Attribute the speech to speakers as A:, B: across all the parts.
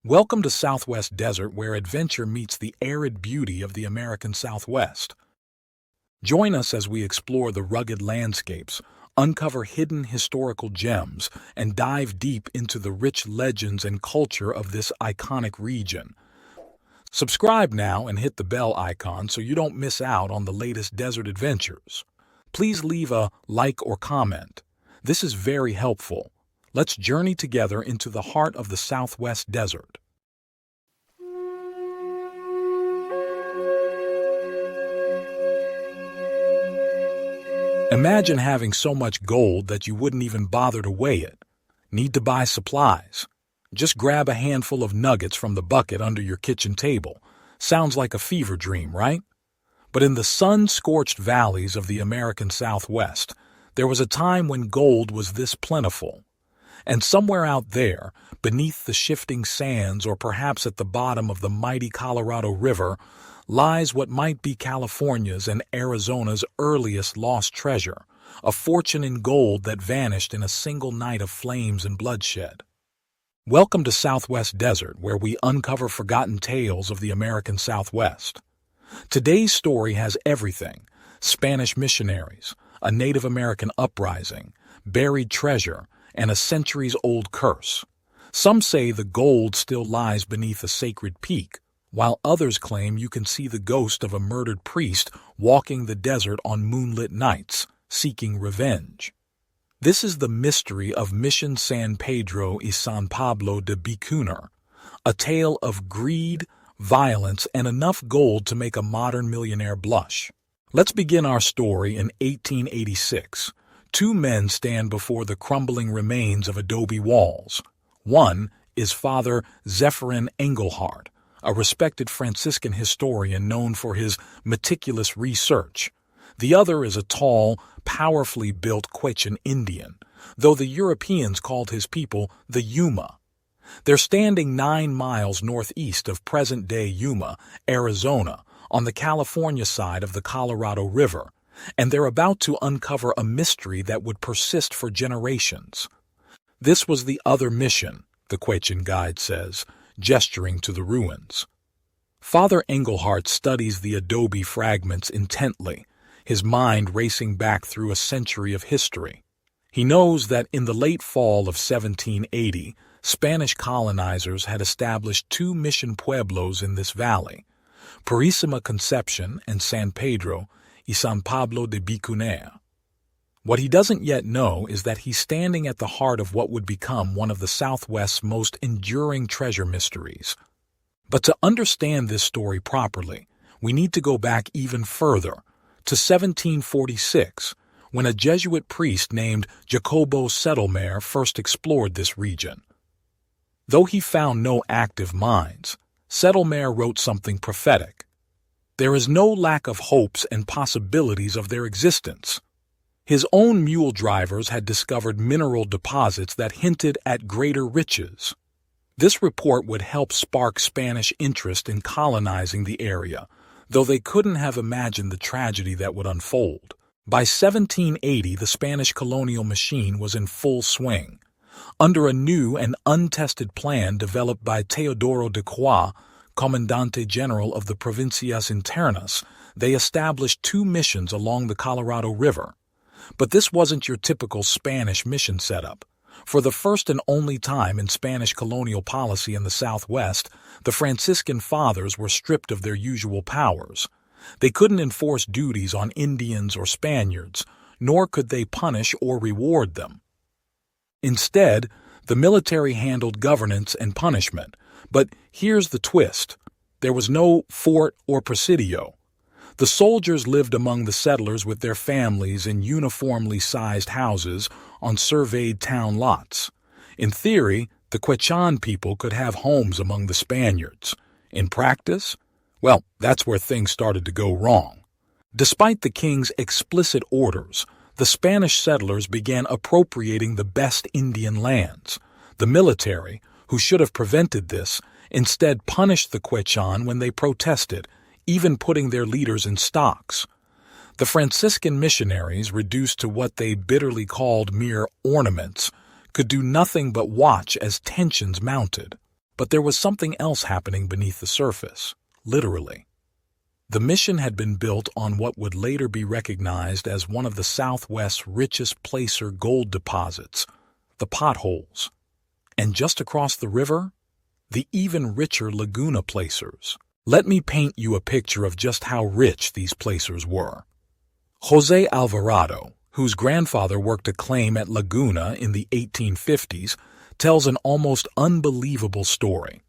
A: Welcome to Southwest Desert, where adventure meets the arid beauty of the American Southwest. Join us as we explore the rugged landscapes, uncover hidden historical gems, and dive deep into the rich legends and culture of this iconic region. Subscribe now and hit the bell icon so you don't miss out on the latest desert adventures. Please leave a like or comment. This is very helpful. Let's journey together into the heart of the Southwest Desert. Imagine having so much gold that you wouldn't even bother to weigh it. Need to buy supplies? Just grab a handful of nuggets from the bucket under your kitchen table. Sounds like a fever dream, right? But in the sun-scorched valleys of the American Southwest, there was a time when gold was this plentiful. And somewhere out there, beneath the shifting sands or perhaps at the bottom of the mighty Colorado River, lies what might be California's and Arizona's earliest lost treasure, a fortune in gold that vanished in a single night of flames and bloodshed. Welcome to Southwest Desert, where we uncover forgotten tales of the American Southwest. Today's story has everything: Spanish missionaries, a Native American uprising, buried treasure, and a centuries-old curse. Some say the gold still lies beneath a sacred peak, while others claim you can see the ghost of a murdered priest walking the desert on moonlit nights, seeking revenge. This is the mystery of Mission San Pedro y San Pablo de Bicunar, a tale of greed, violence, and enough gold to make a modern millionaire blush. Let's begin our story in 1886. Two men stand before the crumbling remains of adobe walls. One is Father Zephyrin Engelhardt, a respected Franciscan historian known for his meticulous research. The other is a tall, powerfully built Quechan Indian, though the Europeans called his people the Yuma. They're standing 9 miles northeast of present-day Yuma, Arizona, on the California side of the Colorado River, and they're about to uncover a mystery that would persist for generations. This was the other mission, the Quechan guide says, gesturing to the ruins. Father Engelhardt studies the adobe fragments intently, his mind racing back through a century of history. He knows that in the late fall of 1780, Spanish colonizers had established 2 mission pueblos in this valley, Purísima Concepción and San Pedro y San Pablo de Bicunar. What he doesn't yet know is that he's standing at the heart of what would become one of the Southwest's most enduring treasure mysteries. But to understand this story properly, we need to go back even further, to 1746, when a Jesuit priest named Jacobo Settlemer first explored this region. Though he found no active mines, Settlemer wrote something prophetic. There is no lack of hopes and possibilities of their existence. His own mule drivers had discovered mineral deposits that hinted at greater riches. This report would help spark Spanish interest in colonizing the area, though they couldn't have imagined the tragedy that would unfold. By 1780, the Spanish colonial machine was in full swing. Under a new and untested plan developed by Teodoro de Croix, Comandante General of the Provincias Internas, they established 2 missions along the Colorado River. But this wasn't your typical Spanish mission setup. For the first and only time in Spanish colonial policy in the Southwest, the Franciscan fathers were stripped of their usual powers. They couldn't enforce duties on Indians or Spaniards, nor could they punish or reward them. Instead, the military handled governance and punishment. But here's the twist. There was no fort or presidio. The soldiers lived among the settlers with their families in uniformly sized houses on surveyed town lots. In theory, the Quechan people could have homes among the Spaniards. In practice, well, that's where things started to go wrong. Despite the king's explicit orders, the Spanish settlers began appropriating the best Indian lands. The military, who should have prevented this, instead punished the Quechan when they protested, even putting their leaders in stocks. The Franciscan missionaries, reduced to what they bitterly called mere ornaments, could do nothing but watch as tensions mounted. But there was something else happening beneath the surface, literally. The mission had been built on what would later be recognized as one of the Southwest's richest placer gold deposits, the Potholes. And just across the river, the even richer Laguna placers. Let me paint you a picture of just how rich these placers were. José Alvarado, whose grandfather worked a claim at Laguna in the 1850s, tells an almost unbelievable story.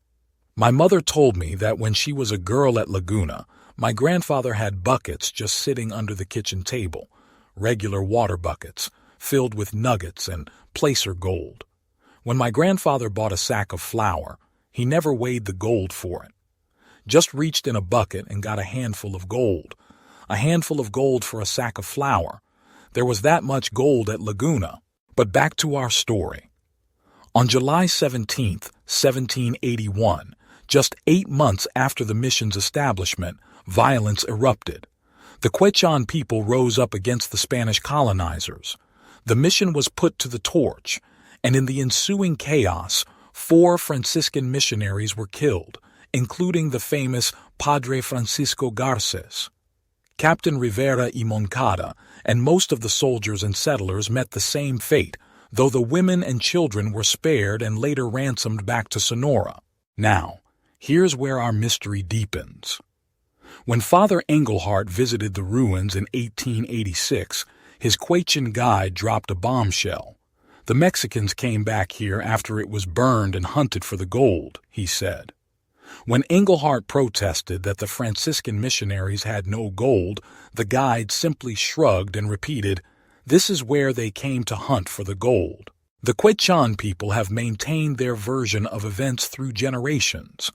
A: My mother told me that when she was a girl at Laguna, my grandfather had buckets just sitting under the kitchen table, regular water buckets, filled with nuggets and placer gold. When my grandfather bought a sack of flour, he never weighed the gold for it. Just reached in a bucket and got a handful of gold. A handful of gold for a sack of flour. There was that much gold at Laguna. But back to our story. On July 17, 1781, just 8 months after the mission's establishment, violence erupted. The Quechan people rose up against the Spanish colonizers. The mission was put to the torch, and in the ensuing chaos, 4 Franciscan missionaries were killed, including the famous Padre Francisco Garces. Captain Rivera y Moncada and most of the soldiers and settlers met the same fate, though the women and children were spared and later ransomed back to Sonora. Now, here's where our mystery deepens. When Father Engelhardt visited the ruins in 1886, his Quechan guide dropped a bombshell. The Mexicans came back here after it was burned and hunted for the gold, he said. When Engelhardt protested that the Franciscan missionaries had no gold, the guide simply shrugged and repeated, "This is where they came to hunt for the gold." The Quechan people have maintained their version of events through generations.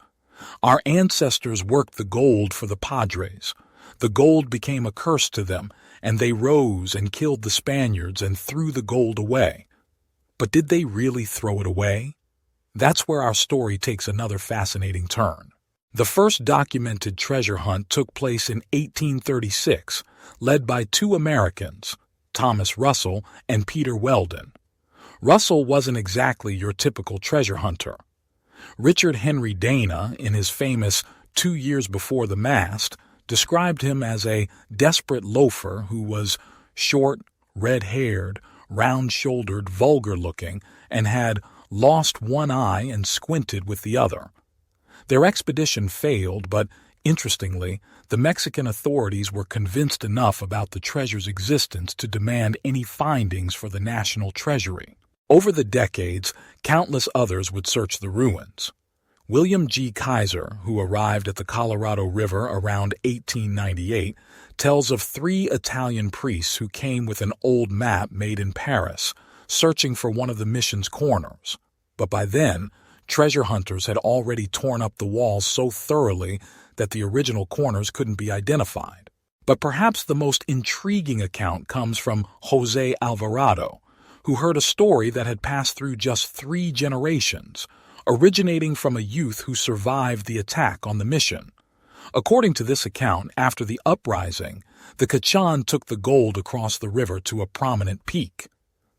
A: Our ancestors worked the gold for the Padres. The gold became a curse to them, and they rose and killed the Spaniards and threw the gold away. But did they really throw it away? That's where our story takes another fascinating turn. The first documented treasure hunt took place in 1836, led by 2 Americans, Thomas Russell and Peter Weldon. Russell wasn't exactly your typical treasure hunter. Richard Henry Dana, in his famous 2 Years Before the Mast, described him as a desperate loafer who was short, red-haired, round-shouldered, vulgar-looking, and had lost one eye and squinted with the other. Their expedition failed, but, interestingly, the Mexican authorities were convinced enough about the treasure's existence to demand any findings for the national treasury. Over the decades, countless others would search the ruins. William G. Kaiser, who arrived at the Colorado River around 1898, tells of 3 Italian priests who came with an old map made in Paris, searching for one of the mission's corners. But by then, treasure hunters had already torn up the walls so thoroughly that the original corners couldn't be identified. But perhaps the most intriguing account comes from José Alvarado, who heard a story that had passed through just 3 generations, originating from a youth who survived the attack on the mission. According to this account, after the uprising, the Quechan took the gold across the river to a prominent peak.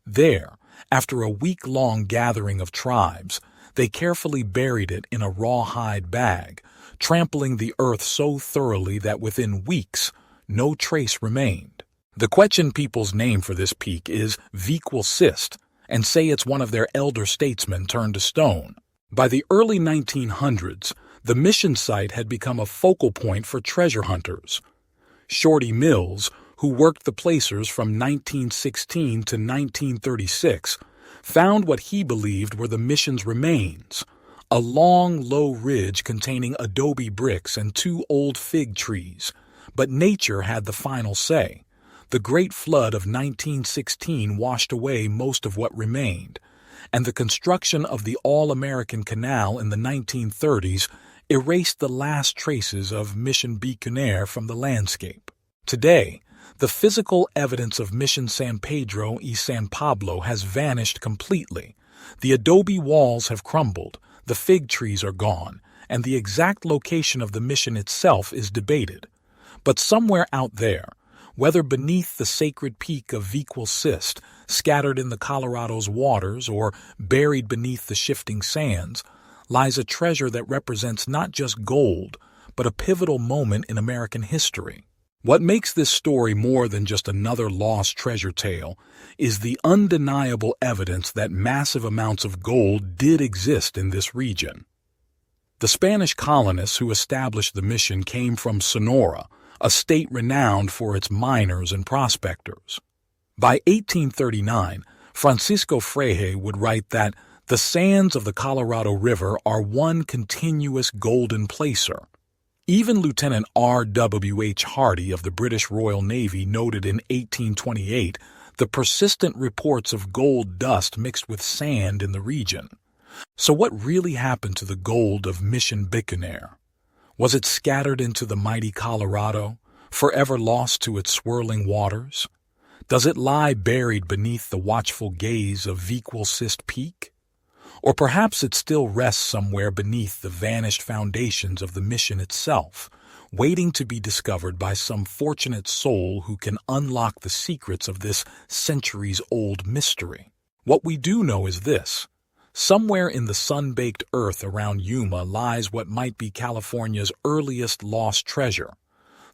A: There, after a week-long gathering of tribes, they carefully buried it in a rawhide bag, trampling the earth so thoroughly that within weeks, no trace remained. The Quechan people's name for this peak is Viquilcist, and say it's one of their elder statesmen turned to stone. By the early 1900s, the mission site had become a focal point for treasure hunters. Shorty Mills, who worked the placers from 1916 to 1936, found what he believed were the mission's remains, a long, low ridge containing adobe bricks and 2 old fig trees. But nature had the final say. The Great Flood of 1916 washed away most of what remained, and the construction of the All-American Canal in the 1930s erased the last traces of Mission Bicunaire from the landscape. Today, the physical evidence of Mission San Pedro y San Pablo has vanished completely. The adobe walls have crumbled, the fig trees are gone, and the exact location of the mission itself is debated. But somewhere out there, whether beneath the sacred peak of Viquilcist, scattered in the Colorado's waters, or buried beneath the shifting sands, lies a treasure that represents not just gold, but a pivotal moment in American history. What makes this story more than just another lost treasure tale is the undeniable evidence that massive amounts of gold did exist in this region. The Spanish colonists who established the mission came from Sonora, a state renowned for its miners and prospectors. By 1839, Francisco Frejé would write that the sands of the Colorado River are one continuous golden placer. Even Lieutenant R.W.H. Hardy of the British Royal Navy noted in 1828 the persistent reports of gold dust mixed with sand in the region. So what really happened to the gold of Mission Biconaire? Was it scattered into the mighty Colorado, forever lost to its swirling waters? Does it lie buried beneath the watchful gaze of Viqualcist Peak? Or perhaps it still rests somewhere beneath the vanished foundations of the mission itself, waiting to be discovered by some fortunate soul who can unlock the secrets of this centuries-old mystery. What we do know is this. Somewhere in the sun-baked earth around Yuma lies what might be California's earliest lost treasure.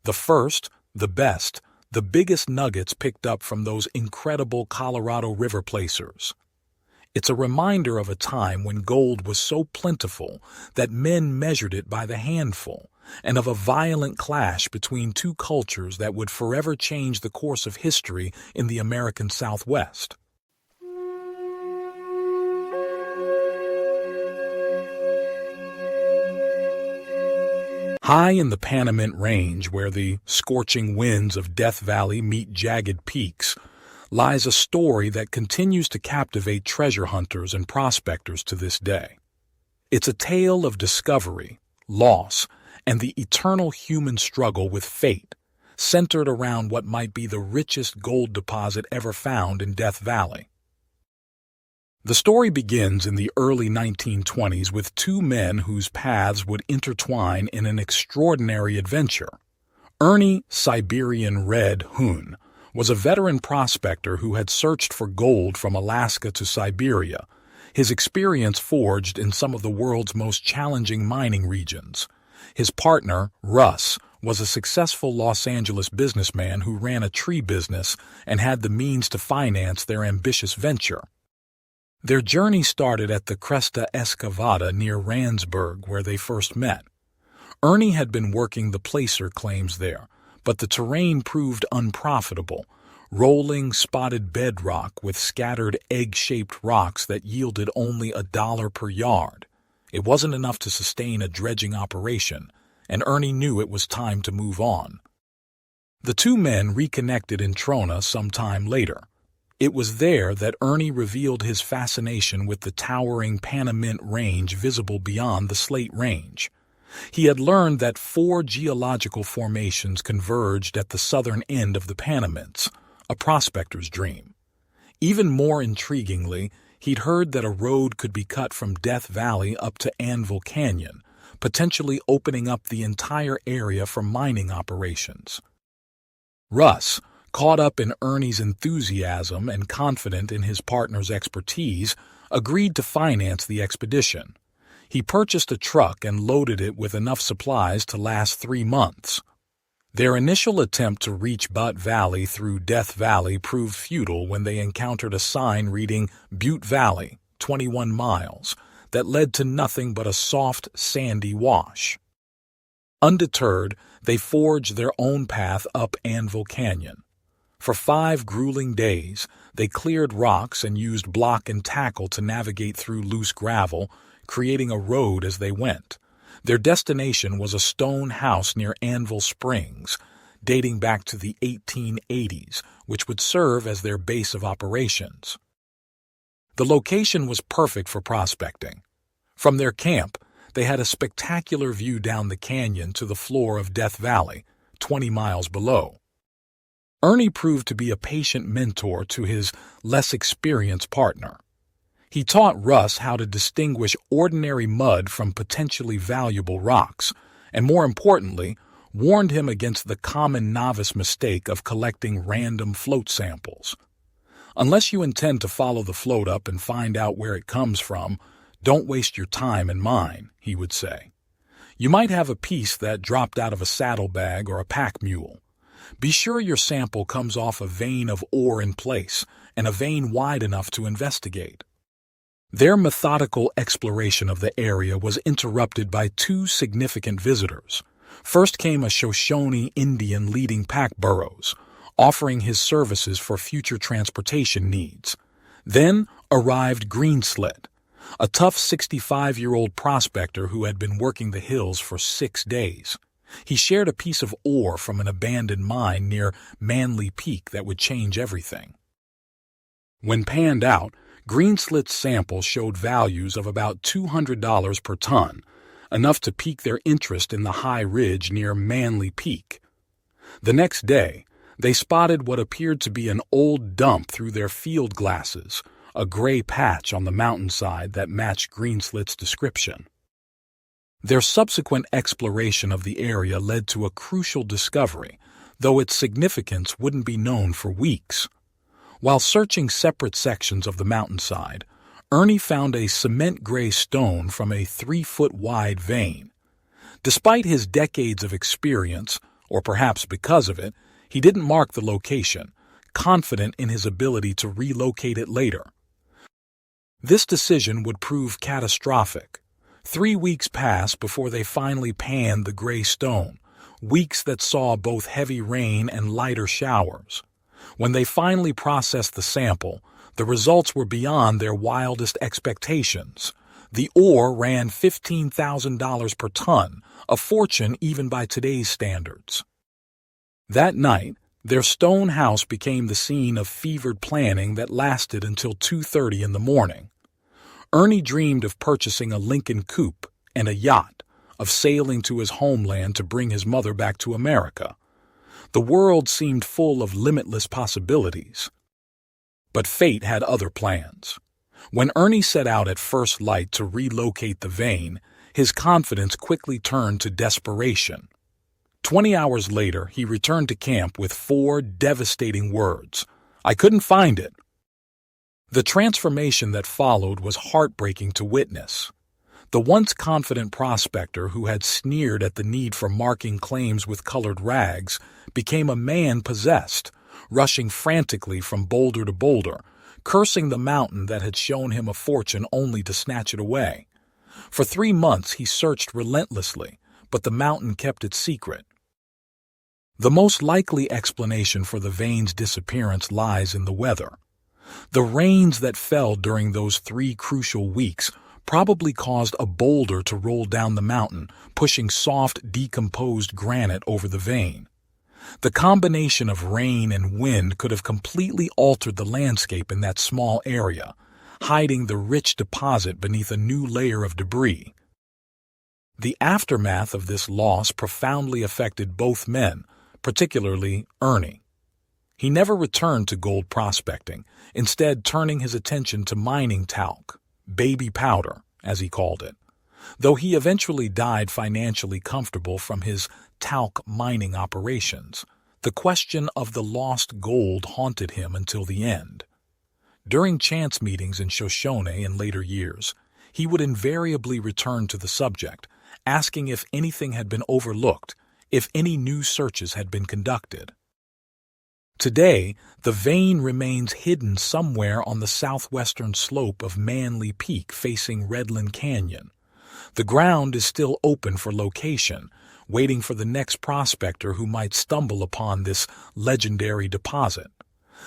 A: The first, the best, the biggest nuggets picked up from those incredible Colorado River placers. It's a reminder of a time when gold was so plentiful that men measured it by the handful, and of a violent clash between two cultures that would forever change the course of history in the American Southwest. High in the Panamint Range, where the scorching winds of Death Valley meet jagged peaks, lies a story that continues to captivate treasure hunters and prospectors to this day. It's a tale of discovery, loss, and the eternal human struggle with fate, centered around what might be the richest gold deposit ever found in Death Valley. The story begins in the early 1920s with two men whose paths would intertwine in an extraordinary adventure. Ernie Siberian Red Hoon was a veteran prospector who had searched for gold from Alaska to Siberia, his experience forged in some of the world's most challenging mining regions. His partner, Russ, was a successful Los Angeles businessman who ran a tree business and had the means to finance their ambitious venture. Their journey started at the Cresta Excavada near Randsburg, where they first met. Ernie had been working the placer claims there, but the terrain proved unprofitable, rolling, spotted bedrock with scattered egg-shaped rocks that yielded only $1 per yard. It wasn't enough to sustain a dredging operation, and Ernie knew it was time to move on. The two men reconnected in Trona some time later. It was there that Ernie revealed his fascination with the towering Panamint Range visible beyond the Slate Range. He had learned that 4 geological formations converged at the southern end of the Panamints, a prospector's dream. Even more intriguingly, he'd heard that a road could be cut from Death Valley up to Anvil Canyon, potentially opening up the entire area for mining operations. Russ, caught up in Ernie's enthusiasm and confident in his partner's expertise, agreed to finance the expedition. He purchased a truck and loaded it with enough supplies to last 3 months. Their initial attempt to reach Butte Valley through Death Valley proved futile when they encountered a sign reading Butte Valley, 21 miles, that led to nothing but a soft, sandy wash. Undeterred, they forged their own path up Anvil Canyon. For 5 grueling days, they cleared rocks and used block and tackle to navigate through loose gravel, creating a road as they went. Their destination was a stone house near Anvil Springs, dating back to the 1880s, which would serve as their base of operations. The location was perfect for prospecting. From their camp, they had a spectacular view down the canyon to the floor of Death Valley, 20 miles below. Ernie proved to be a patient mentor to his less experienced partner. He taught Russ how to distinguish ordinary mud from potentially valuable rocks, and more importantly, warned him against the common novice mistake of collecting random float samples. Unless you intend to follow the float up and find out where it comes from, "Don't waste your time and mine," he would say. "You might have a piece that dropped out of a saddlebag or a pack mule. Be sure your sample comes off a vein of ore in place and a vein wide enough to investigate." Their methodical exploration of the area was interrupted by two significant visitors. First came a Shoshone Indian leading pack burros, offering his services for future transportation needs. Then arrived Greenslit, a tough 65-year-old prospector who had been working the hills for 6 days. He shared a piece of ore from an abandoned mine near Manly Peak that would change everything. When panned out, Greenslit's sample showed values of about $200 per ton, enough to pique their interest in the high ridge near Manly Peak. The next day, they spotted what appeared to be an old dump through their field glasses, a gray patch on the mountainside that matched Greenslit's description. Their subsequent exploration of the area led to a crucial discovery, though its significance wouldn't be known for weeks. While searching separate sections of the mountainside, Ernie found a cement-gray stone from a 3-foot-wide vein. Despite his decades of experience, or perhaps because of it, he didn't mark the location, confident in his ability to relocate it later. This decision would prove catastrophic. 3 weeks passed before they finally panned the gray stone, weeks that saw both heavy rain and lighter showers. When they finally processed the sample, the results were beyond their wildest expectations. The ore ran $15,000 per ton, a fortune even by today's standards. That night, their stone house became the scene of fevered planning that lasted until 2:30 in the morning. Ernie dreamed of purchasing a Lincoln coupe and a yacht, of sailing to his homeland to bring his mother back to America. The world seemed full of limitless possibilities. But fate had other plans. When Ernie set out at first light to relocate the vein, his confidence quickly turned to desperation. 20 hours later, he returned to camp with 4 devastating words: "I couldn't find it." The transformation that followed was heartbreaking to witness. The once confident prospector who had sneered at the need for marking claims with colored rags became a man possessed, rushing frantically from boulder to boulder, cursing the mountain that had shown him a fortune only to snatch it away. For 3 months he searched relentlessly, but the mountain kept its secret. The most likely explanation for the vein's disappearance lies in the weather. The rains that fell during those 3 crucial weeks probably caused a boulder to roll down the mountain, pushing soft, decomposed granite over the vein. The combination of rain and wind could have completely altered the landscape in that small area, hiding the rich deposit beneath a new layer of debris. The aftermath of this loss profoundly affected both men, particularly Ernie. He never returned to gold prospecting, instead turning his attention to mining talc, baby powder, as he called it. Though he eventually died financially comfortable from his talc mining operations, the question of the lost gold haunted him until the end. During chance meetings in Shoshone in later years, he would invariably return to the subject, asking if anything had been overlooked, if any new searches had been conducted. Today, the vein remains hidden somewhere on the southwestern slope of Manly Peak facing Redland Canyon. The ground is still open for location, waiting for the next prospector who might stumble upon this legendary deposit.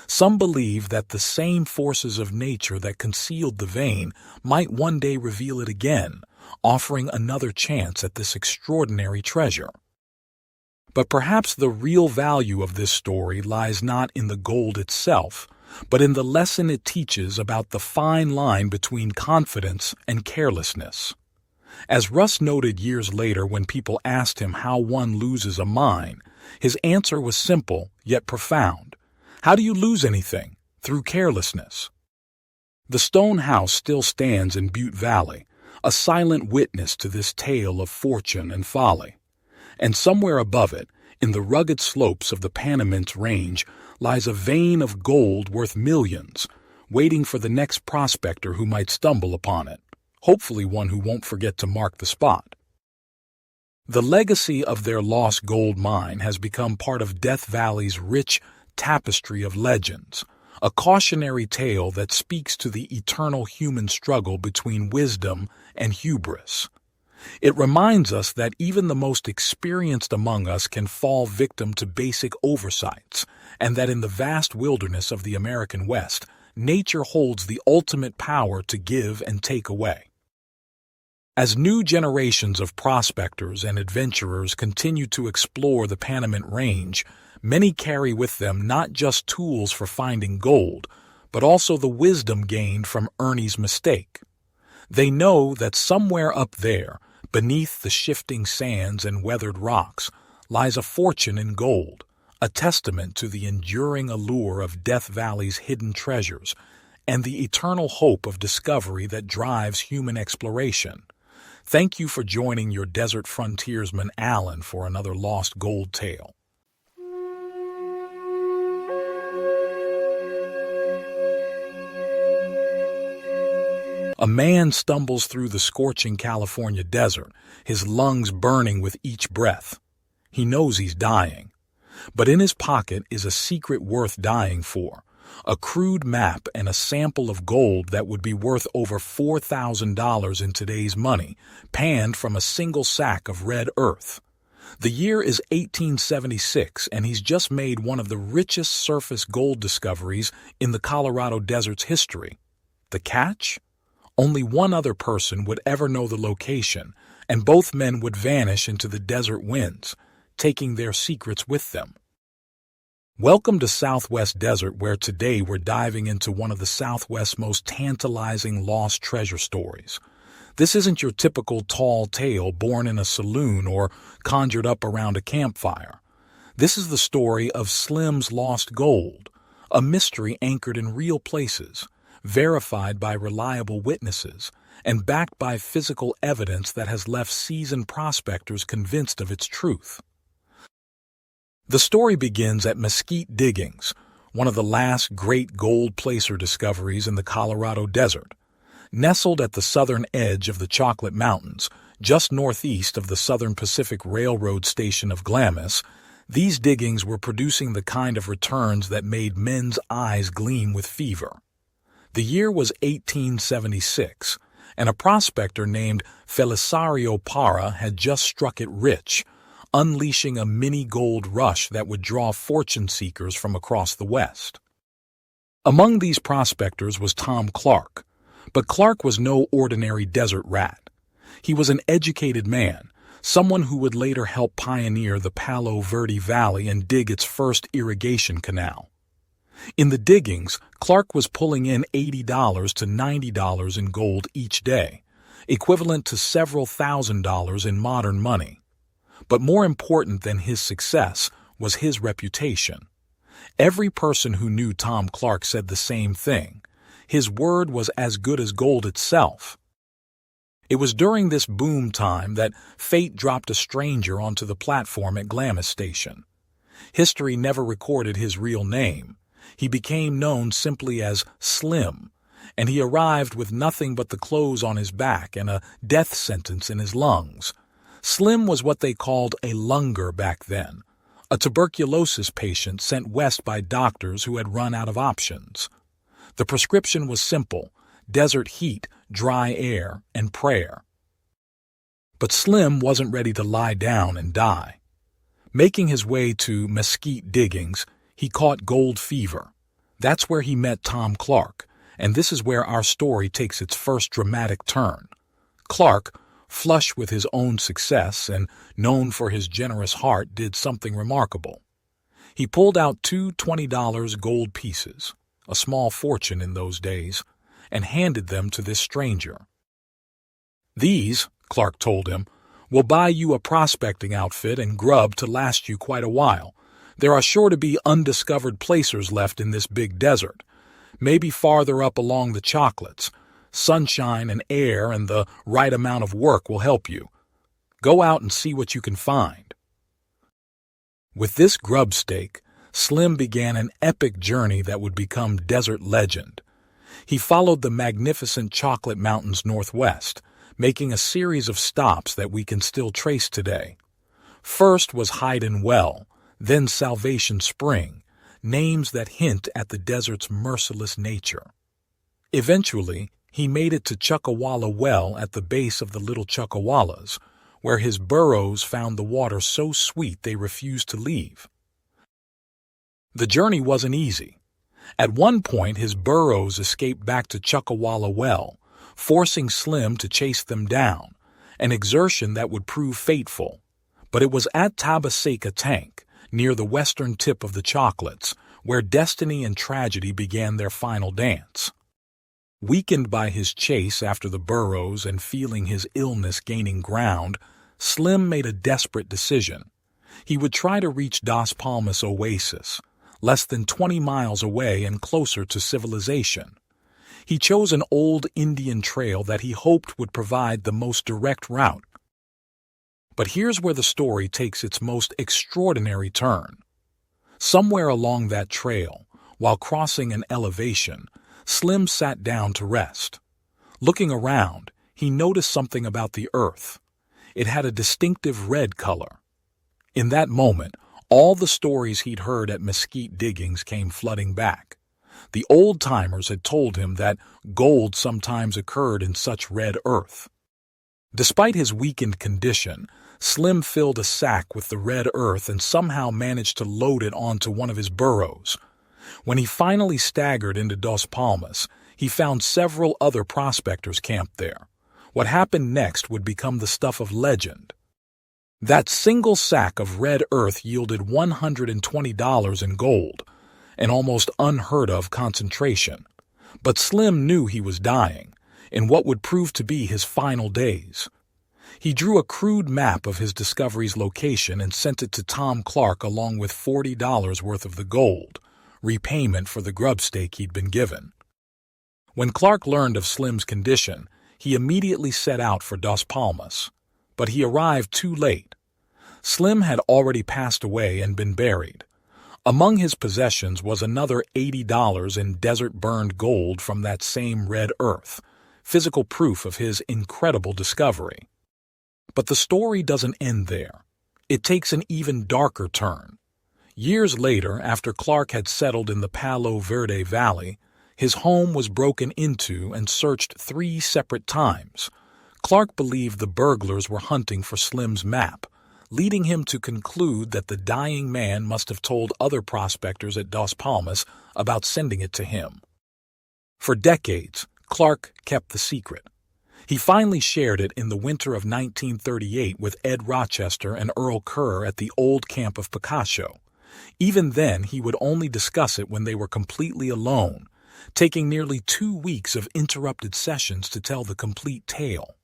A: Some believe that the same forces of nature that concealed the vein might one day reveal it again, offering another chance at this extraordinary treasure. But perhaps the real value of this story lies not in the gold itself, but in the lesson it teaches about the fine line between confidence and carelessness. As Russ noted years later when people asked him how one loses a mine, his answer was simple yet profound. How do you lose anything? Through carelessness. The stone house still stands in Butte Valley, a silent witness to this tale of fortune and folly. And somewhere above it, in the rugged slopes of the Panamint Range, lies a vein of gold worth millions, waiting for the next prospector who might stumble upon it, hopefully one who won't forget to mark the spot. The legacy of their lost gold mine has become part of Death Valley's rich tapestry of legends, a cautionary tale that speaks to the eternal human struggle between wisdom and hubris. It reminds us that even the most experienced among us can fall victim to basic oversights, and that in the vast wilderness of the American West, nature holds the ultimate power to give and take away. As new generations of prospectors and adventurers continue to explore the Panamint Range, many carry with them not just tools for finding gold, but also the wisdom gained from Ernie's mistake. They know that somewhere up there, beneath the shifting sands and weathered rocks, lies a fortune in gold, a testament to the enduring allure of Death Valley's hidden treasures and the eternal hope of discovery that drives human exploration. Thank you for joining your desert frontiersman Alan for another lost gold tale. A man stumbles through the scorching California desert, his lungs burning with each breath. He knows he's dying, but in his pocket is a secret worth dying for, a crude map and a sample of gold that would be worth over $4,000 in today's money, panned from a single sack of red earth. The year is 1876, and he's just made one of the richest surface gold discoveries in the Colorado desert's history. The catch? Only one other person would ever know the location, and both men would vanish into the desert winds, taking their secrets with them. Welcome to Southwest Desert, where today we're diving into one of the Southwest's most tantalizing lost treasure stories. This isn't your typical tall tale born in a saloon or conjured up around a campfire. This is the story of Slim's lost gold, a mystery anchored in real places, verified by reliable witnesses, and backed by physical evidence that has left seasoned prospectors convinced of its truth. The story begins at Mesquite Diggings, one of the last great gold placer discoveries in the Colorado desert. Nestled at the southern edge of the Chocolate Mountains, just northeast of the Southern Pacific Railroad station of Glamis, these diggings were producing the kind of returns that made men's eyes gleam with fever. The year was 1876, and a prospector named Felisario Parra had just struck it rich, unleashing a mini-gold rush that would draw fortune seekers from across the West. Among these prospectors was Tom Clark, but Clark was no ordinary desert rat. He was an educated man, someone who would later help pioneer the Palo Verde Valley and dig its first irrigation canal. In the diggings, Clark was pulling in $80 to $90 in gold each day, equivalent to several $1,000s in modern money. But more important than his success was his reputation. Every person who knew Tom Clark said the same thing. His word was as good as gold itself. It was during this boom time that fate dropped a stranger onto the platform at Glamis Station. History never recorded his real name. He became known simply as Slim, and he arrived with nothing but the clothes on his back and a death sentence in his lungs. Slim was what they called a lunger back then, a tuberculosis patient sent west by doctors who had run out of options. The prescription was simple: desert heat, dry air, and prayer. But Slim wasn't ready to lie down and die. Making his way to Mesquite Diggings, he caught gold fever. That's where he met Tom Clark, and this is where our story takes its first dramatic turn. Clark, flush with his own success and known for his generous heart, did something remarkable. He pulled out two $20 gold pieces, a small fortune in those days, and handed them to this stranger. "These," Clark told him, "will buy you a prospecting outfit and grub to last you quite a while. There are sure to be undiscovered placers left in this big desert, maybe farther up along the Chocolates. Sunshine and air and the right amount of work will help you. Go out and see what you can find." With this grub stake, Slim began an epic journey that would become desert legend. He followed the magnificent Chocolate Mountains northwest, making a series of stops that we can still trace today. First was Hyden Well, then Salvation Spring, names that hint at the desert's merciless nature. Eventually, he made it to Chuckawalla Well at the base of the Little Chuckawallas, where his burros found the water so sweet they refused to leave. The journey wasn't easy. At one point, his burros escaped back to Chuckawalla Well, forcing Slim to chase them down, an exertion that would prove fateful. But it was at Tabaseka Tank, near the western tip of the Chocolates, where destiny and tragedy began their final dance. Weakened by his chase after the burros and feeling his illness gaining ground, Slim made a desperate decision. He would try to reach Dos Palmas Oasis, less than 20 miles away and closer to civilization. He chose an old Indian trail that he hoped would provide the most direct route. But here's where the story takes its most extraordinary turn. Somewhere along that trail, while crossing an elevation, Slim sat down to rest. Looking around, he noticed something about the earth. It had a distinctive red color. In that moment, all the stories he'd heard at mesquite diggings came flooding back. The old-timers had told him that gold sometimes occurred in such red earth. Despite his weakened condition, Slim filled a sack with the red earth and somehow managed to load it onto one of his burros. When he finally staggered into Dos Palmas, he found several other prospectors camped there. What happened next would become the stuff of legend. That single sack of red earth yielded $120 in gold, an almost unheard-of concentration. But Slim knew he was dying, in what would prove to be his final days. He drew a crude map of his discovery's location and sent it to Tom Clark along with $40 worth of the gold, repayment for the grub stake he'd been given. When Clark learned of Slim's condition, he immediately set out for Dos Palmas. But he arrived too late. Slim had already passed away and been buried. Among his possessions was another $80 in desert-burned gold from that same red earth, physical proof of his incredible discovery. But the story doesn't end there. It takes an even darker turn. Years later, after Clark had settled in the Palo Verde Valley, his home was broken into and searched 3 separate times. Clark believed the burglars were hunting for Slim's map, leading him to conclude that the dying man must have told other prospectors at Dos Palmas about sending it to him. For decades, Clark kept the secret. He finally shared it in the winter of 1938 with Ed Rochester and Earl Kerr at the old camp of Picasso. Even then, he would only discuss it when they were completely alone, taking nearly 2 weeks of interrupted sessions to tell the complete tale.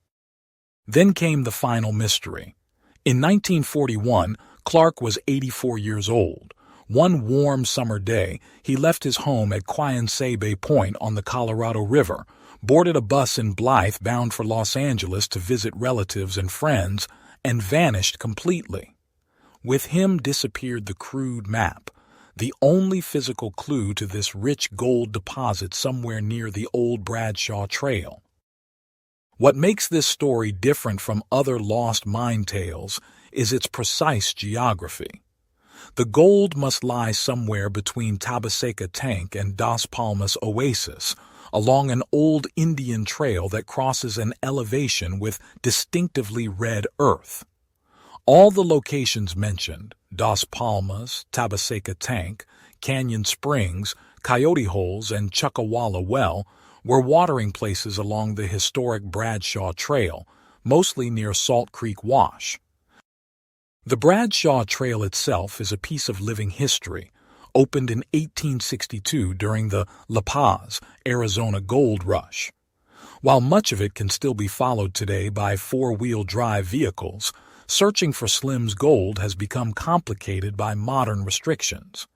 A: Then came the final mystery. In 1941, Clark was 84 years old. One warm summer day, he left his home at Quayansebe Point on the Colorado River, boarded a bus in Blythe bound for Los Angeles to visit relatives and friends, and vanished completely. With him disappeared the crude map, the only physical clue to this rich gold deposit somewhere near the old Bradshaw Trail. What makes this story different from other lost mine tales is its precise geography. The gold must lie somewhere between Tabaseka Tank and Dos Palmas Oasis, along an old Indian trail that crosses an elevation with distinctively red earth. All the locations mentioned, Dos Palmas, Tabaseka Tank, Canyon Springs, Coyote Holes, and Chuckawalla Well, were watering places along the historic Bradshaw Trail, mostly near Salt Creek Wash. The Bradshaw Trail itself is a piece of living history, opened in 1862 during the La Paz, Arizona gold rush. While much of it can still be followed today by 4-wheel drive vehicles, searching for Slim's gold has become complicated by modern restrictions.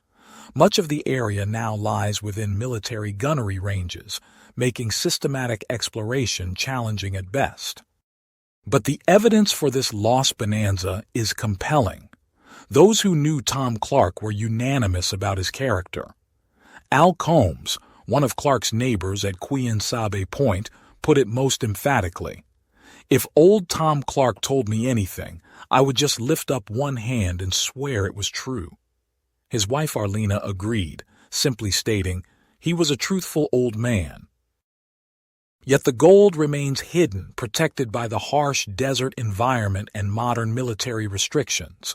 A: Much of the area now lies within military gunnery ranges, making systematic exploration challenging at best. But the evidence for this lost bonanza is compelling. Those who knew Tom Clark were unanimous about his character. Al Combs, One of Clark's neighbors at Queen Sabe Point put it most emphatically. If old Tom Clark told me anything, I would just lift up one hand and swear it was true. His wife Arlena agreed, simply stating, he was a truthful old man. Yet the gold remains hidden, protected by the harsh desert environment and modern military restrictions.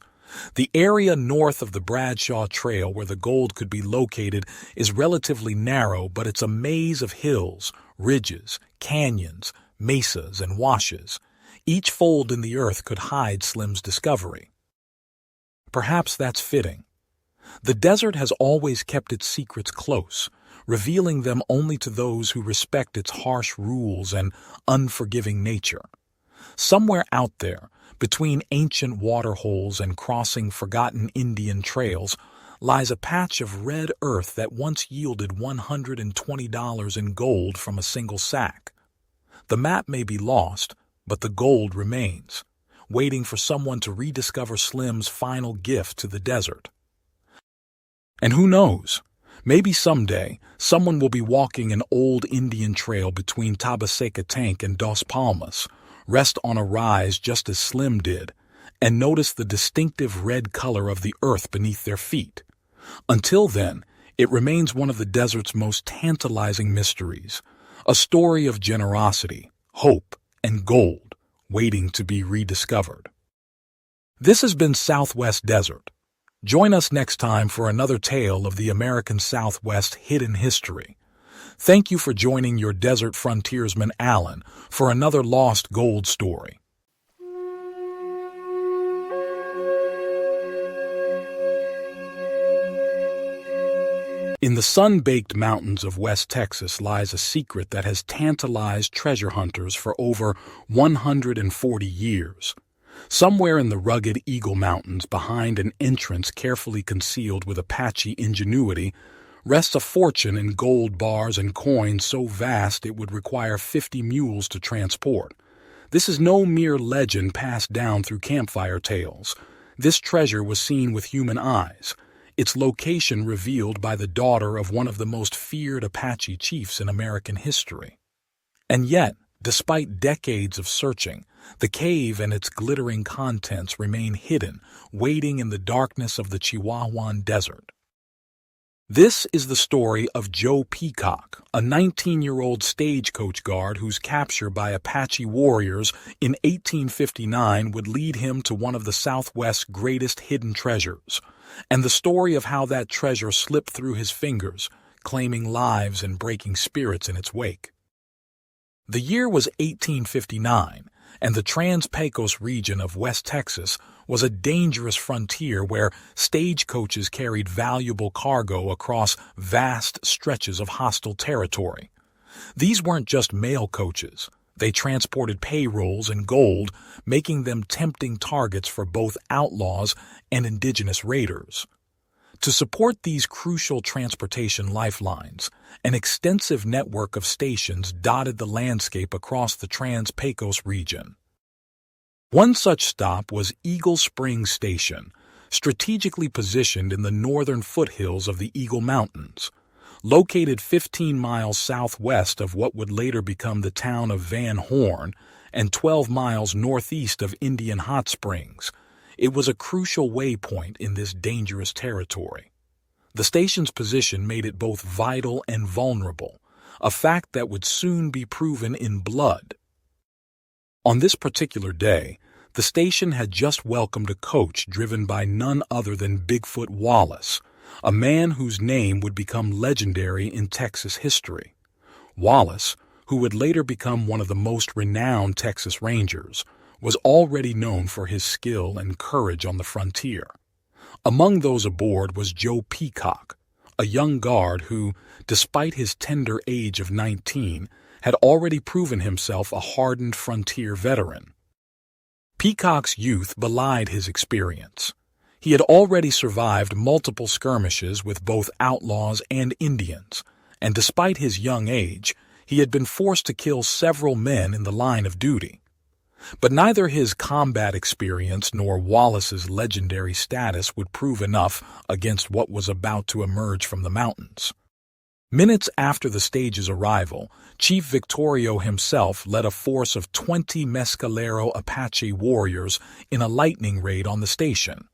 A: The area north of the Bradshaw Trail where the gold could be located is relatively narrow, but it's a maze of hills, ridges, canyons, mesas, and washes. Each fold in the earth could hide Slim's discovery. Perhaps that's fitting. The desert has always kept its secrets close, revealing them only to those who respect its harsh rules and unforgiving nature. Somewhere out there, between ancient waterholes and crossing forgotten Indian trails, lies a patch of red earth that once yielded $120 in gold from a single sack. The map may be lost, but the gold remains, waiting for someone to rediscover Slim's final gift to the desert. And who knows? Maybe someday, someone will be walking an old Indian trail between Tabaseca Tank and Dos Palmas, rest on a rise just as Slim did, and notice the distinctive red color of the earth beneath their feet. Until then, it remains one of the desert's most tantalizing mysteries, a story of generosity, hope, and gold waiting to be rediscovered. This has been Southwest Desert. Join us next time for another tale of the American Southwest hidden history. Thank you for joining your desert frontiersman Alan for another lost gold story. In the sun-baked mountains of West Texas lies a secret that has tantalized treasure hunters for over 140 years. Somewhere in the rugged Eagle Mountains, behind an entrance carefully concealed with Apache ingenuity, rests a fortune in gold bars and coins so vast it would require 50 mules to transport. This is no mere legend passed down through campfire tales. This treasure was seen with human eyes, its location revealed by the daughter of one of the most feared Apache chiefs in American history. And yet, despite decades of searching, the cave and its glittering contents remain hidden, waiting in the darkness of the Chihuahuan Desert. This is the story of Joe Peacock, a 19-year-old stagecoach guard whose capture by Apache warriors in 1859 would lead him to one of the Southwest's greatest hidden treasures, and the story of how that treasure slipped through his fingers, claiming lives and breaking spirits in its wake. The year was 1859, and the Trans-Pecos region of West Texas was a dangerous frontier where stagecoaches carried valuable cargo across vast stretches of hostile territory. These weren't just mail coaches. They transported payrolls and gold, making them tempting targets for both outlaws and indigenous raiders. To support these crucial transportation lifelines, an extensive network of stations dotted the landscape across the Trans-Pecos region. One such stop was Eagle Springs Station, strategically positioned in the northern foothills of the Eagle Mountains. Located 15 miles southwest of what would later become the town of Van Horn and 12 miles northeast of Indian Hot Springs, it was a crucial waypoint in this dangerous territory. The station's position made it both vital and vulnerable, a fact that would soon be proven in blood. On this particular day, the station had just welcomed a coach driven by none other than Bigfoot Wallace, a man whose name would become legendary in Texas history. Wallace, who would later become one of the most renowned Texas Rangers, was already known for his skill and courage on the frontier. Among those aboard was Joe Peacock, a young guard who, despite his tender age of 19, had already proven himself a hardened frontier veteran. Peacock's youth belied his experience. He had already survived multiple skirmishes with both outlaws and Indians, and despite his young age, he had been forced to kill several men in the line of duty. But neither his combat experience nor Wallace's legendary status would prove enough against what was about to emerge from the mountains. Minutes after the stage's arrival, Chief Victorio himself led a force of 20 Mescalero Apache warriors in a lightning raid on the station.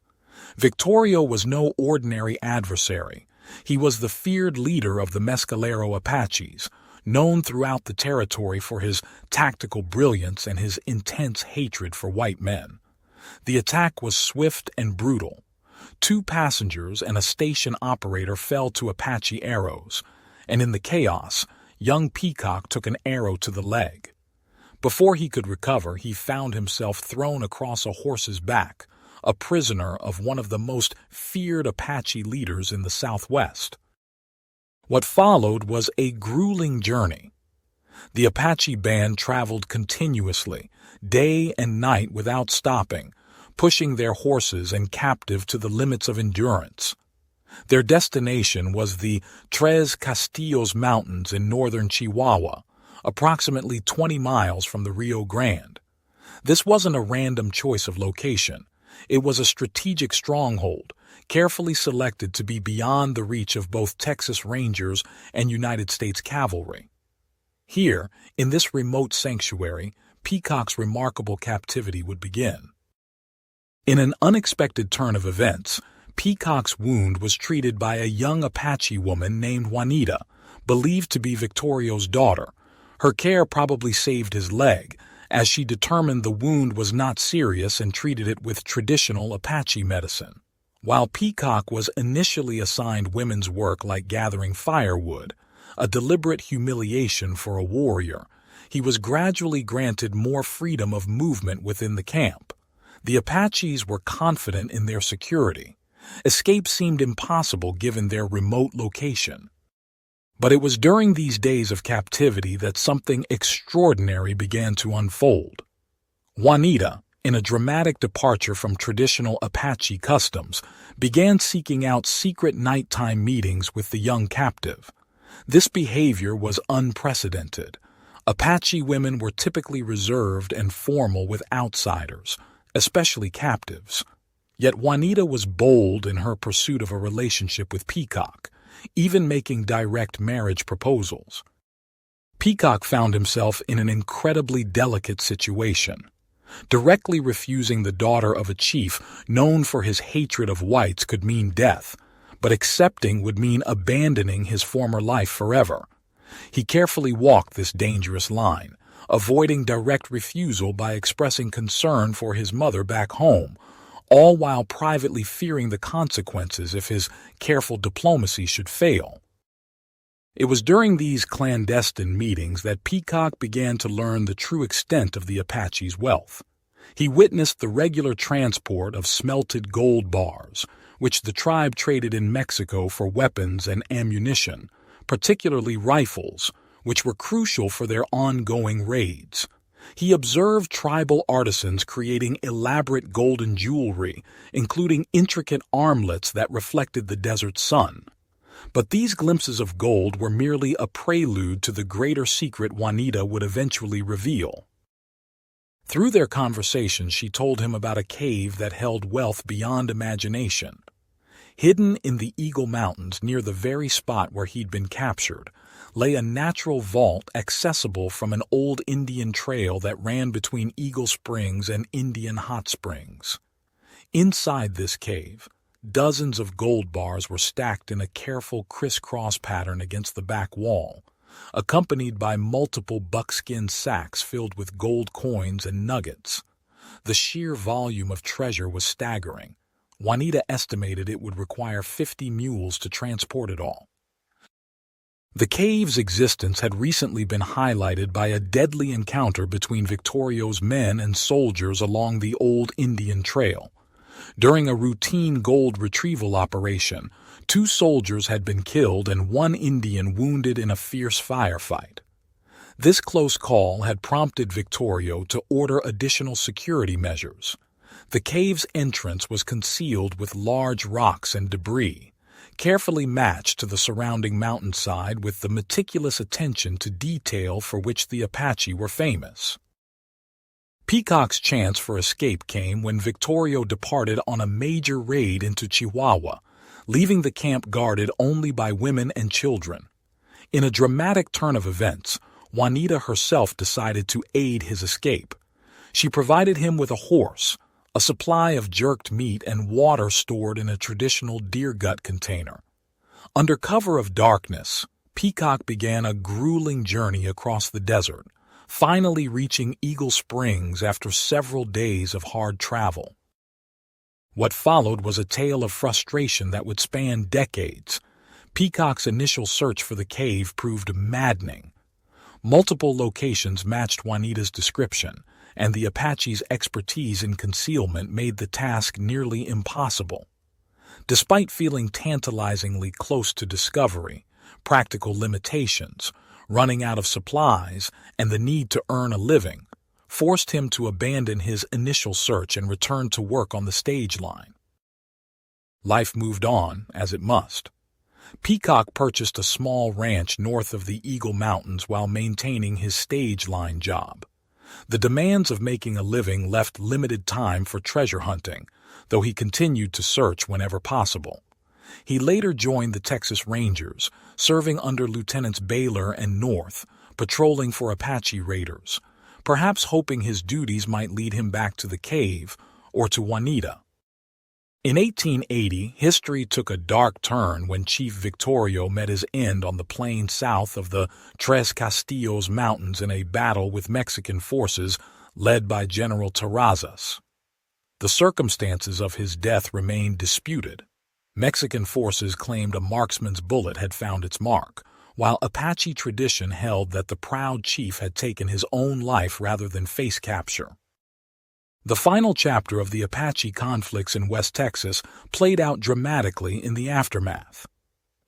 A: Victorio was no ordinary adversary. He was the feared leader of the Mescalero Apaches, known throughout the territory for his tactical brilliance and his intense hatred for white men. The attack was swift and brutal. 2 passengers and a station operator fell to Apache arrows, and in the chaos, young Peacock took an arrow to the leg. Before he could recover, he found himself thrown across a horse's back, a prisoner of one of the most feared Apache leaders in the Southwest. What followed was a grueling journey. The Apache band traveled continuously, day and night without stopping, pushing their horses and captive to the limits of endurance. Their destination was the Tres Castillos Mountains in northern Chihuahua, approximately 20 miles from the Rio Grande. This wasn't a random choice of location. It was a strategic stronghold, carefully selected to be beyond the reach of both Texas Rangers and United States cavalry. Here, in this remote sanctuary, Peacock's remarkable captivity would begin. In an unexpected turn of events, Peacock's wound was treated by a young Apache woman named Juanita, believed to be Victorio's daughter. Her care probably saved his leg, as she determined the wound was not serious and treated it with traditional Apache medicine. While Peacock was initially assigned women's work like gathering firewood, a deliberate humiliation for a warrior, he was gradually granted more freedom of movement within the camp. The Apaches were confident in their security. Escape seemed impossible given their remote location. But it was during these days of captivity that something extraordinary began to unfold. Juanita, in a dramatic departure from traditional Apache customs, began seeking out secret nighttime meetings with the young captive. This behavior was unprecedented. Apache women were typically reserved and formal with outsiders, especially captives. Yet Juanita was bold in her pursuit of a relationship with Peacock, even making direct marriage proposals. Peacock found himself in an incredibly delicate situation. Directly refusing the daughter of a chief known for his hatred of whites could mean death, but accepting would mean abandoning his former life forever. He carefully walked this dangerous line, avoiding direct refusal by expressing concern for his mother back home, all while privately fearing the consequences if his careful diplomacy should fail. It was during these clandestine meetings that Peacock began to learn the true extent of the Apache's wealth. He witnessed the regular transport of smelted gold bars, which the tribe traded in Mexico for weapons and ammunition, particularly rifles, which were crucial for their ongoing raids. He observed tribal artisans creating elaborate golden jewelry, including intricate armlets that reflected the desert sun. But these glimpses of gold were merely a prelude to the greater secret Juanita would eventually reveal. Through their conversation, she told him about a cave that held wealth beyond imagination. Hidden in the Eagle Mountains near the very spot where he'd been captured, lay a natural vault accessible from an old Indian trail that ran between Eagle Springs and Indian Hot Springs. Inside this cave, dozens of gold bars were stacked in a careful crisscross pattern against the back wall, accompanied by multiple buckskin sacks filled with gold coins and nuggets. The sheer volume of treasure was staggering. Juanita estimated it would require 50 mules to transport it all. The cave's existence had recently been highlighted by a deadly encounter between Victorio's men and soldiers along the old Indian Trail. During a routine gold retrieval operation, 2 soldiers had been killed and 1 Indian wounded in a fierce firefight. This close call had prompted Victorio to order additional security measures. The cave's entrance was concealed with large rocks and debris, carefully matched to the surrounding mountainside with the meticulous attention to detail for which the Apache were famous. Peacock's chance for escape came when Victorio departed on a major raid into Chihuahua, leaving the camp guarded only by women and children. In a dramatic turn of events, Juanita herself decided to aid his escape. She provided him with a horse, a supply of jerked meat, and water stored in a traditional deer gut container. Under cover of darkness, Peacock began a grueling journey across the desert, finally reaching Eagle Springs after several days of hard travel. What followed was a tale of frustration that would span decades. Peacock's initial search for the cave proved maddening. Multiple locations matched Juanita's description, and the Apache's expertise in concealment made the task nearly impossible. Despite feeling tantalizingly close to discovery, practical limitations, running out of supplies, and the need to earn a living forced him to abandon his initial search and return to work on the stage line. Life moved on, as it must. Peacock purchased a small ranch north of the Eagle Mountains while maintaining his stage line job. The demands of making a living left limited time for treasure hunting, though he continued to search whenever possible. He later joined the Texas Rangers, serving under Lieutenants Baylor and North, patrolling for Apache raiders, perhaps hoping his duties might lead him back to the cave or to Juanita. In 1880, history took a dark turn when Chief Victorio met his end on the plain south of the Tres Castillos Mountains in a battle with Mexican forces led by General Terrazas. The circumstances of his death remained disputed. Mexican forces claimed a marksman's bullet had found its mark, while Apache tradition held that the proud chief had taken his own life rather than face capture. The final chapter of the Apache conflicts in West Texas played out dramatically in the aftermath.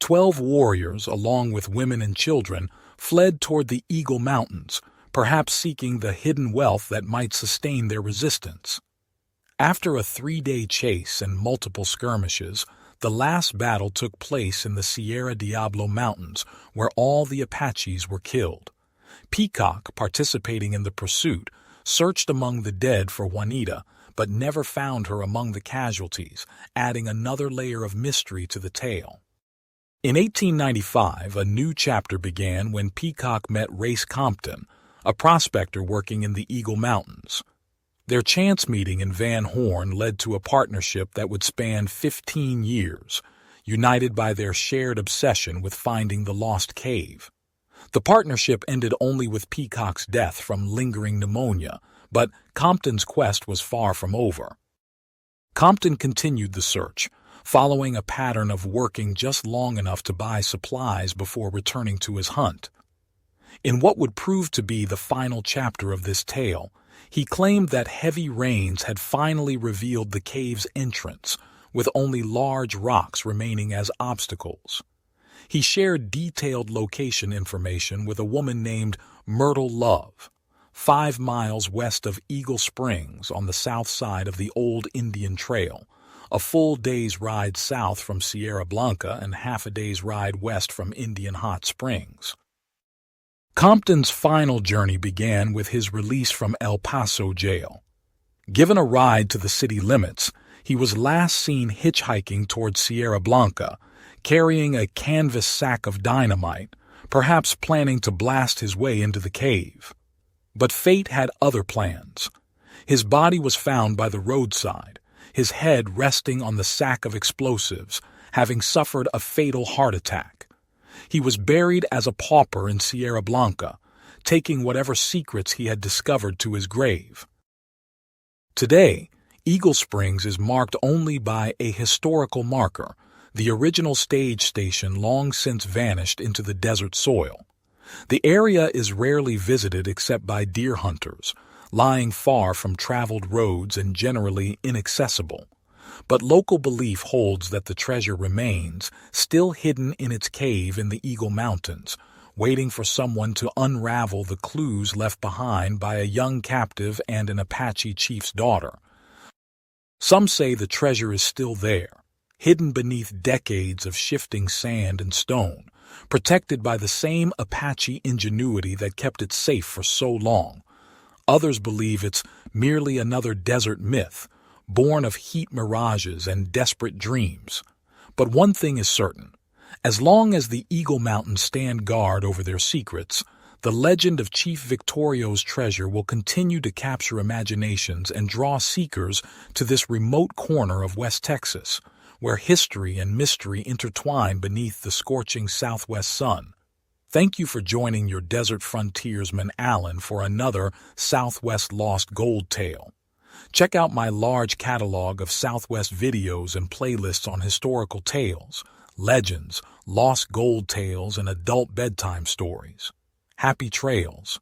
A: 12 warriors, along with women and children, fled toward the Eagle Mountains, perhaps seeking the hidden wealth that might sustain their resistance. After a 3-day chase and multiple skirmishes, the last battle took place in the Sierra Diablo Mountains, where all the Apaches were killed. Peacock, participating in the pursuit, searched among the dead for Juanita, but never found her among the casualties, adding another layer of mystery to the tale. In 1895, a new chapter began when Peacock met Race Compton, a prospector working in the Eagle Mountains. Their chance meeting in Van Horn led to a partnership that would span 15 years, united by their shared obsession with finding the lost cave. The partnership ended only with Peacock's death from lingering pneumonia, but Compton's quest was far from over. Compton continued the search, following a pattern of working just long enough to buy supplies before returning to his hunt. In what would prove to be the final chapter of this tale, he claimed that heavy rains had finally revealed the cave's entrance, with only large rocks remaining as obstacles. He shared detailed location information with a woman named Myrtle Love, 5 miles west of Eagle Springs on the south side of the Old Indian Trail, a full day's ride south from Sierra Blanca and half a day's ride west from Indian Hot Springs. Compton's final journey began with his release from El Paso jail. Given a ride to the city limits, he was last seen hitchhiking toward Sierra Blanca, carrying a canvas sack of dynamite, perhaps planning to blast his way into the cave. But fate had other plans. His body was found by the roadside, his head resting on the sack of explosives, having suffered a fatal heart attack. He was buried as a pauper in Sierra Blanca, taking whatever secrets he had discovered to his grave. Today, Eagle Springs is marked only by a historical marker, the original stage station long since vanished into the desert soil. The area is rarely visited except by deer hunters, lying far from traveled roads and generally inaccessible. But local belief holds that the treasure remains, still hidden in its cave in the Eagle Mountains, waiting for someone to unravel the clues left behind by a young captive and an Apache chief's daughter. Some say the treasure is still there, hidden beneath decades of shifting sand and stone, protected by the same Apache ingenuity that kept it safe for so long. Others believe it's merely another desert myth, born of heat mirages and desperate dreams. But one thing is certain: As long as the Eagle Mountains stand guard over their secrets, the legend of Chief Victorio's treasure will continue to capture imaginations and draw seekers to this remote corner of West Texas, where history and mystery intertwine beneath the scorching southwest sun. Thank you for joining your desert frontiersman Alan for another Southwest Lost Gold tale. Check out my large catalog of Southwest videos and playlists on historical tales, legends, lost gold tales, and adult bedtime stories. Happy trails!